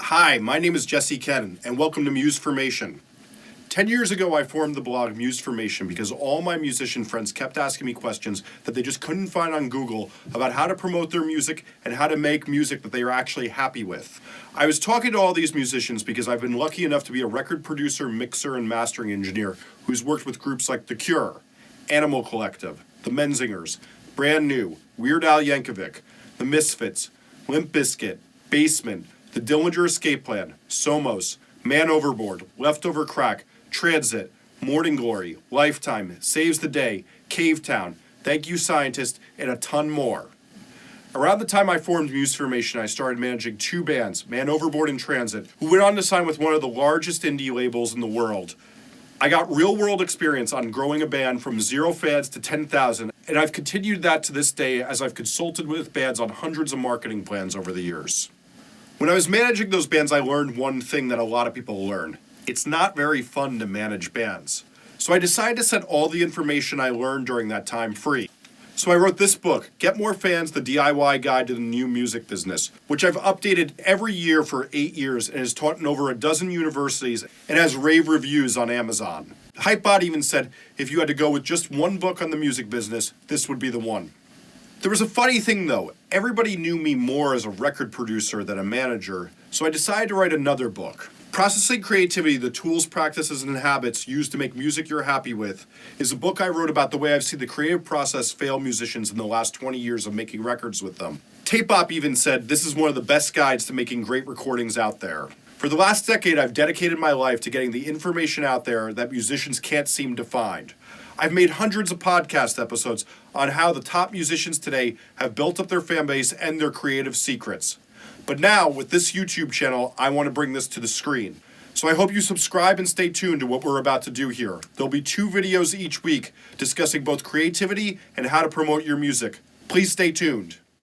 Hi, my name is Jesse Kennan, and welcome to Musformation. 10 years ago, I formed the blog Musformation because all my musician friends kept asking me questions that they just couldn't find on Google about how to promote their music and how to make music that they are actually happy with. I was talking to all these musicians because I've been lucky enough to be a record producer, mixer, and mastering engineer who's worked with groups like The Cure, Animal Collective, The Menzingers, Brand New, Weird Al Yankovic, The Misfits, Limp Bizkit, Basement, The Dillinger Escape Plan, Somos, Man Overboard, Leftover Crack, Transit, Morning Glory, Lifetime, Saves the Day, Cavetown, Thank You Scientist, and a ton more. Around the time I formed Musformation, I started managing two bands, Man Overboard and Transit, who went on to sign with one of the largest indie labels in the world. I got real-world experience on growing a band from 0 fans to 10,000, and I've continued that to this day as I've consulted with bands on hundreds of marketing plans over the years. When I was managing those bands, I learned one thing that a lot of people learn. It's not very fun to manage bands. So I decided to set all the information I learned during that time free. So I wrote this book, Get More Fans, the DIY Guide to the New Music Business, which I've updated every year for 8 years and is taught in over a dozen universities and has rave reviews on Amazon. Hypebot even said if you had to go with just one book on the music business, this would be the one. There was a funny thing though, everybody knew me more as a record producer than a manager, so I decided to write another book. Processing Creativity, the Tools, Practices, and Habits Used to Make Music You're Happy With is a book I wrote about the way I've seen the creative process fail musicians in the last 20 years of making records with them. Tape Op even said this is one of the best guides to making great recordings out there. For the last decade, I've dedicated my life to getting the information out there that musicians can't seem to find. I've made hundreds of podcast episodes on how the top musicians today have built up their fan base and their creative secrets. But now, with this YouTube channel, I want to bring this to the screen. So I hope you subscribe and stay tuned to what we're about to do here. There'll be 2 videos each week discussing both creativity and how to promote your music. Please stay tuned.